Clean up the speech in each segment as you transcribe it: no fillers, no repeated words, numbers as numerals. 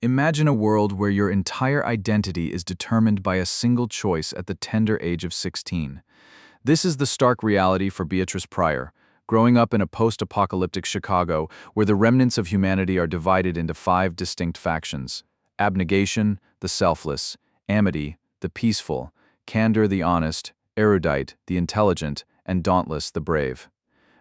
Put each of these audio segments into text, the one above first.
Imagine a world where your entire identity is determined by a single choice at the tender age of 16. This is the stark reality for Beatrice Pryor, growing up in a post-apocalyptic Chicago where the remnants of humanity are divided into five distinct factions: Abnegation, the selfless; Amity, the peaceful; Candor, the honest; Erudite, the intelligent; and Dauntless, the brave.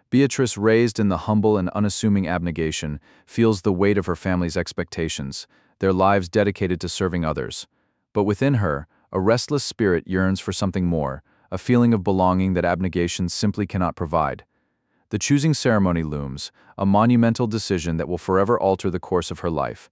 Beatrice, raised in the humble and unassuming Abnegation, feels the weight of her family's expectations, their lives dedicated to serving others. But within her, a restless spirit yearns for something more, a feeling of belonging that Abnegation simply cannot provide. The choosing ceremony looms, a monumental decision that will forever alter the course of her life.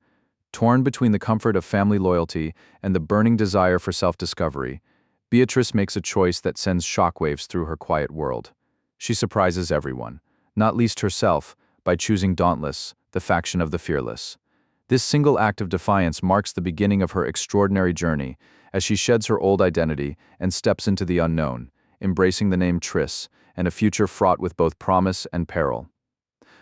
Torn between the comfort of family loyalty and the burning desire for self-discovery, Beatrice makes a choice that sends shockwaves through her quiet world. She surprises everyone, not least herself, by choosing Dauntless, the faction of the fearless. This single act of defiance marks the beginning of her extraordinary journey, as she sheds her old identity and steps into the unknown, embracing the name Triss and a future fraught with both promise and peril.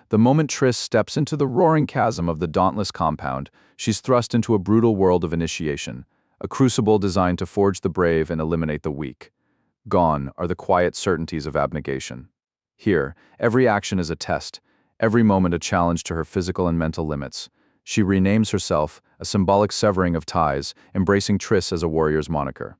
The moment Triss steps into the roaring chasm of the Dauntless compound, she's thrust into a brutal world of initiation, a crucible designed to forge the brave and eliminate the weak. Gone are the quiet certainties of Abnegation. Here, every action is a test, every moment a challenge to her physical and mental limits. She renames herself, a symbolic severing of ties, embracing Triss as a warrior's moniker.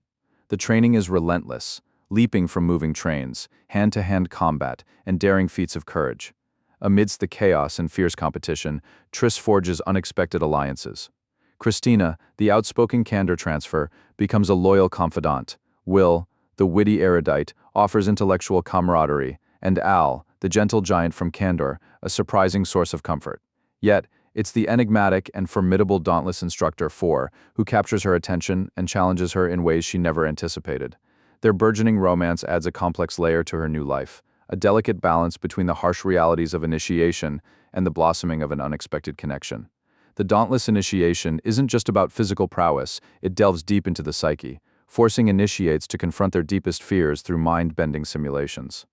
The training is relentless, leaping from moving trains, hand-to-hand combat, and daring feats of courage. Amidst the chaos and fierce competition, Triss forges unexpected alliances. Christina, the outspoken Candor transfer, becomes a loyal confidant. Will, the witty Erudite, offers intellectual camaraderie, and Al, the gentle giant from Candor, a surprising source of comfort. Yet, it's the enigmatic and formidable Dauntless instructor 4 who captures her attention and challenges her in ways she never anticipated. Their burgeoning romance adds a complex layer to her new life, a delicate balance between the harsh realities of initiation and the blossoming of an unexpected connection. The Dauntless initiation isn't just about physical prowess, it delves deep into the psyche, forcing initiates to confront their deepest fears through mind-bending simulations.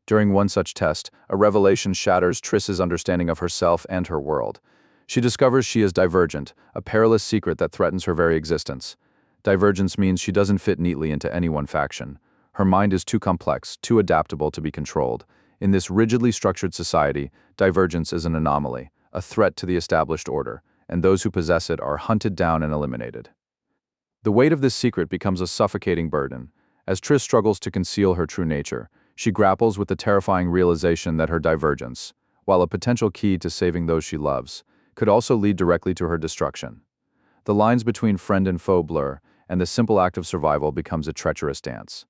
During one such test, a revelation shatters Triss's understanding of herself and her world. She discovers she is divergent, a perilous secret that threatens her very existence. Divergence means she doesn't fit neatly into any one faction. Her mind is too complex, too adaptable to be controlled. In this rigidly structured society, divergence is an anomaly, a threat to the established order, and those who possess it are hunted down and eliminated. The weight of this secret becomes a suffocating burden. As Triss struggles to conceal her true nature, she grapples with the terrifying realization that her divergence, while a potential key to saving those she loves, could also lead directly to her destruction. The lines between friend and foe blur, and the simple act of survival becomes a treacherous dance.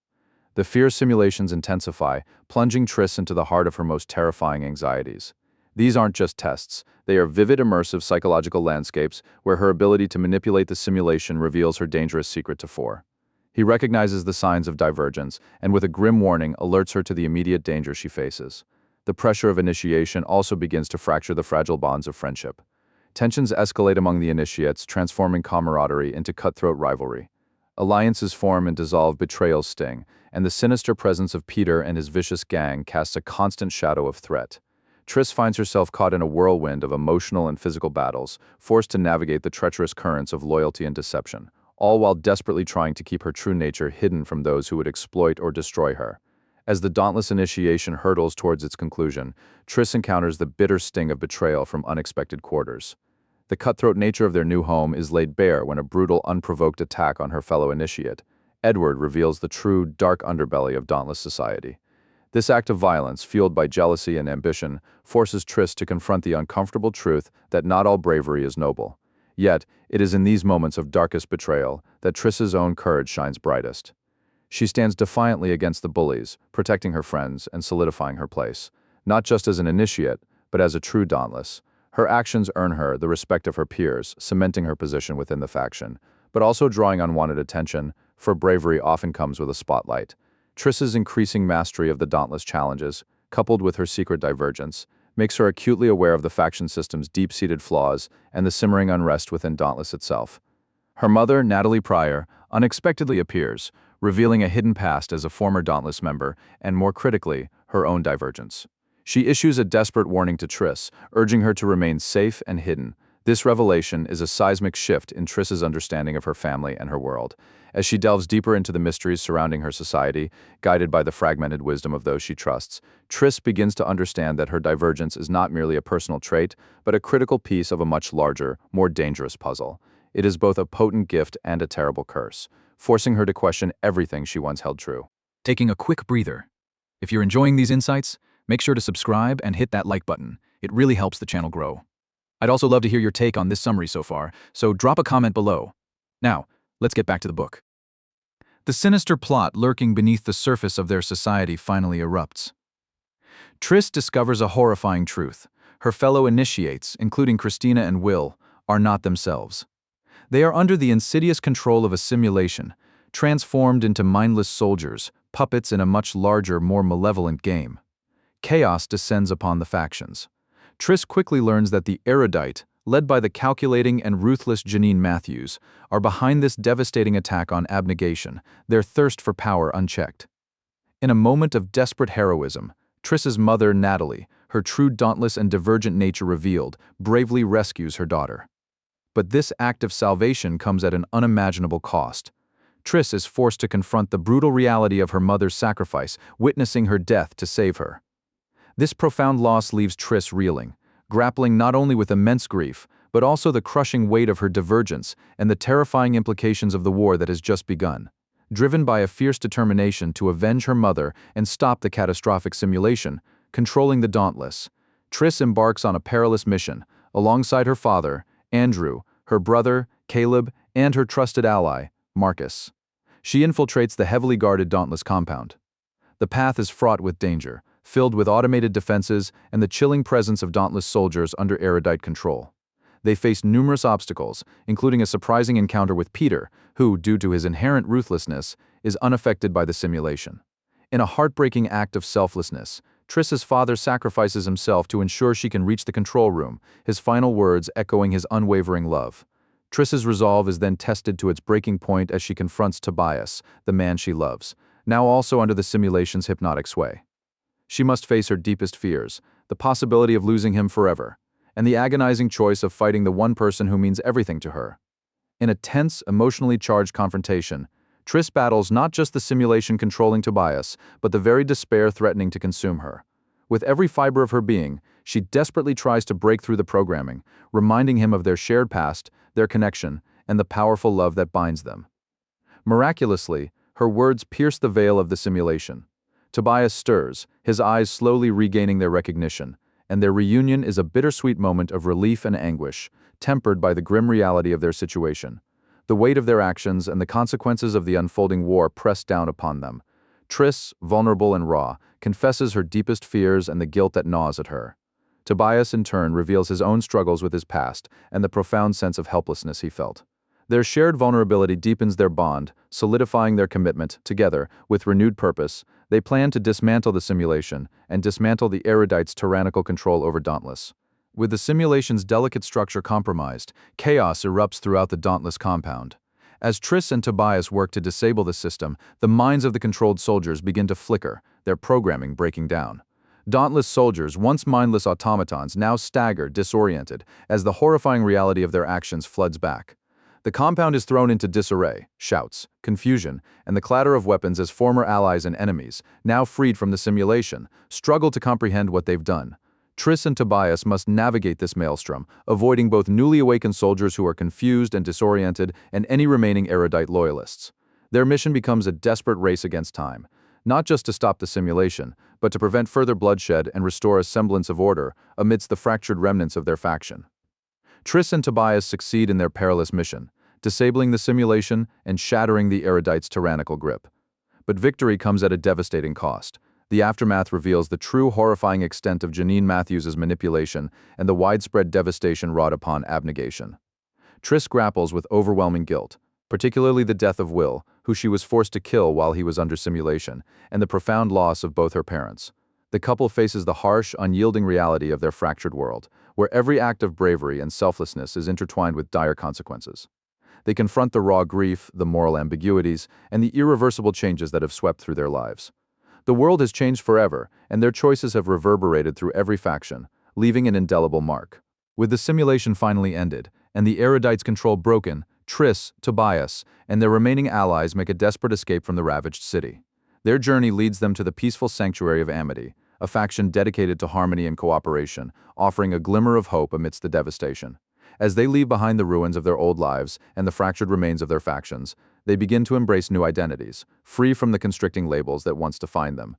The fear simulations intensify, plunging Triss into the heart of her most terrifying anxieties. These aren't just tests, they are vivid, immersive psychological landscapes where her ability to manipulate the simulation reveals her dangerous secret to 4. He recognizes the signs of divergence and with a grim warning alerts her to the immediate danger she faces. The pressure of initiation also begins to fracture the fragile bonds of friendship. Tensions escalate among the initiates, transforming camaraderie into cutthroat rivalry. Alliances form and dissolve, betrayals sting, and the sinister presence of Peter and his vicious gang casts a constant shadow of threat. Triss finds herself caught in a whirlwind of emotional and physical battles, forced to navigate the treacherous currents of loyalty and deception, all while desperately trying to keep her true nature hidden from those who would exploit or destroy her. As the Dauntless initiation hurtles towards its conclusion, Triss encounters the bitter sting of betrayal from unexpected quarters. The cutthroat nature of their new home is laid bare when a brutal, unprovoked attack on her fellow initiate. Edward reveals the true, dark underbelly of Dauntless society. This act of violence, fueled by jealousy and ambition, forces Triss to confront the uncomfortable truth that not all bravery is noble. Yet, it is in these moments of darkest betrayal that Triss's own courage shines brightest. She stands defiantly against the bullies, protecting her friends and solidifying her place, not just as an initiate, but as a true Dauntless. Her actions earn her the respect of her peers, cementing her position within the faction, but also drawing unwanted attention, for bravery often comes with a spotlight. Triss's increasing mastery of the Dauntless challenges, coupled with her secret divergence, makes her acutely aware of the faction system's deep-seated flaws and the simmering unrest within Dauntless itself. Her mother, Natalie Pryor, unexpectedly appears, revealing a hidden past as a former Dauntless member and, more critically, her own divergence. She issues a desperate warning to Triss, urging her to remain safe and hidden, This revelation is a seismic shift in Triss's understanding of her family and her world. As she delves deeper into the mysteries surrounding her society, guided by the fragmented wisdom of those she trusts, Triss begins to understand that her divergence is not merely a personal trait, but a critical piece of a much larger, more dangerous puzzle. It is both a potent gift and a terrible curse, forcing her to question everything she once held true. Taking a quick breather. If you're enjoying these insights, make sure to subscribe and hit that like button. It really helps the channel grow. I'd also love to hear your take on this summary so far, so drop a comment below. Now, let's get back to the book. The sinister plot lurking beneath the surface of their society finally erupts. Triss discovers a horrifying truth. Her fellow initiates, including Christina and Will, are not themselves. They are under the insidious control of a simulation, transformed into mindless soldiers, puppets in a much larger, more malevolent game. Chaos descends upon the factions. Triss quickly learns that the Erudite, led by the calculating and ruthless Janine Matthews, are behind this devastating attack on Abnegation, their thirst for power unchecked. In a moment of desperate heroism, Triss's mother, Natalie, her true dauntless and divergent nature revealed, bravely rescues her daughter. But this act of salvation comes at an unimaginable cost. Triss is forced to confront the brutal reality of her mother's sacrifice, witnessing her death to save her. This profound loss leaves Triss reeling, grappling not only with immense grief, but also the crushing weight of her divergence and the terrifying implications of the war that has just begun. Driven by a fierce determination to avenge her mother and stop the catastrophic simulation, controlling the Dauntless, Triss embarks on a perilous mission, alongside her father, Andrew, her brother, Caleb, and her trusted ally, Marcus. She infiltrates the heavily guarded Dauntless compound. The path is fraught with danger, filled with automated defenses and the chilling presence of Dauntless soldiers under Erudite control. They face numerous obstacles, including a surprising encounter with Peter, who, due to his inherent ruthlessness, is unaffected by the simulation. In a heartbreaking act of selflessness, Triss's father sacrifices himself to ensure she can reach the control room, his final words echoing his unwavering love. Triss's resolve is then tested to its breaking point as she confronts Tobias, the man she loves, now also under the simulation's hypnotic sway. She must face her deepest fears, the possibility of losing him forever, and the agonizing choice of fighting the one person who means everything to her. In a tense, emotionally charged confrontation, Triss battles not just the simulation controlling Tobias, but the very despair threatening to consume her. With every fiber of her being, she desperately tries to break through the programming, reminding him of their shared past, their connection, and the powerful love that binds them. Miraculously, her words pierce the veil of the simulation. Tobias stirs, his eyes slowly regaining their recognition, and their reunion is a bittersweet moment of relief and anguish, tempered by the grim reality of their situation. The weight of their actions and the consequences of the unfolding war press down upon them. Triss, vulnerable and raw, confesses her deepest fears and the guilt that gnaws at her. Tobias, in turn, reveals his own struggles with his past and the profound sense of helplessness he felt. Their shared vulnerability deepens their bond, solidifying their commitment. Together, with renewed purpose, they plan to dismantle the simulation and dismantle the Erudite's tyrannical control over Dauntless. With the simulation's delicate structure compromised, chaos erupts throughout the Dauntless compound. As Triss and Tobias work to disable the system, the minds of the controlled soldiers begin to flicker, their programming breaking down. Dauntless soldiers, once mindless automatons, now stagger, disoriented, as the horrifying reality of their actions floods back. The compound is thrown into disarray, shouts, confusion, and the clatter of weapons as former allies and enemies, now freed from the simulation, struggle to comprehend what they've done. Triss and Tobias must navigate this maelstrom, avoiding both newly awakened soldiers who are confused and disoriented and any remaining Erudite loyalists. Their mission becomes a desperate race against time, not just to stop the simulation, but to prevent further bloodshed and restore a semblance of order amidst the fractured remnants of their faction. Triss and Tobias succeed in their perilous mission, disabling the simulation and shattering the Erudite's tyrannical grip. But victory comes at a devastating cost. The aftermath reveals the true horrifying extent of Janine Matthews' manipulation and the widespread devastation wrought upon Abnegation. Triss grapples with overwhelming guilt, particularly the death of Will, who she was forced to kill while he was under simulation, and the profound loss of both her parents. The couple faces the harsh, unyielding reality of their fractured world, where every act of bravery and selflessness is intertwined with dire consequences. They confront the raw grief, the moral ambiguities, and the irreversible changes that have swept through their lives. The world has changed forever, and their choices have reverberated through every faction, leaving an indelible mark. With the simulation finally ended, and the Erudite's control broken, Triss, Tobias, and their remaining allies make a desperate escape from the ravaged city. Their journey leads them to the peaceful sanctuary of Amity, a faction dedicated to harmony and cooperation, offering a glimmer of hope amidst the devastation. As they leave behind the ruins of their old lives and the fractured remains of their factions, they begin to embrace new identities, free from the constricting labels that once defined them.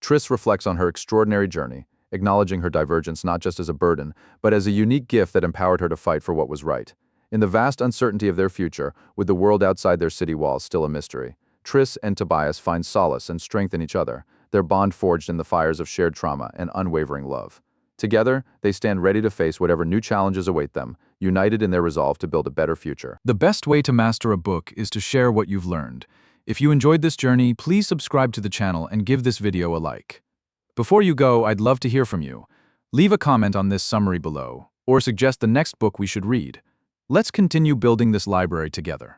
Triss reflects on her extraordinary journey, acknowledging her divergence not just as a burden, but as a unique gift that empowered her to fight for what was right. In the vast uncertainty of their future, with the world outside their city walls still a mystery, Triss and Tobias find solace and strength in each other, their bond forged in the fires of shared trauma and unwavering love. Together, they stand ready to face whatever new challenges await them, united in their resolve to build a better future. The best way to master a book is to share what you've learned. If you enjoyed this journey, please subscribe to the channel and give this video a like. Before you go, I'd love to hear from you. Leave a comment on this summary below, or suggest the next book we should read. Let's continue building this library together.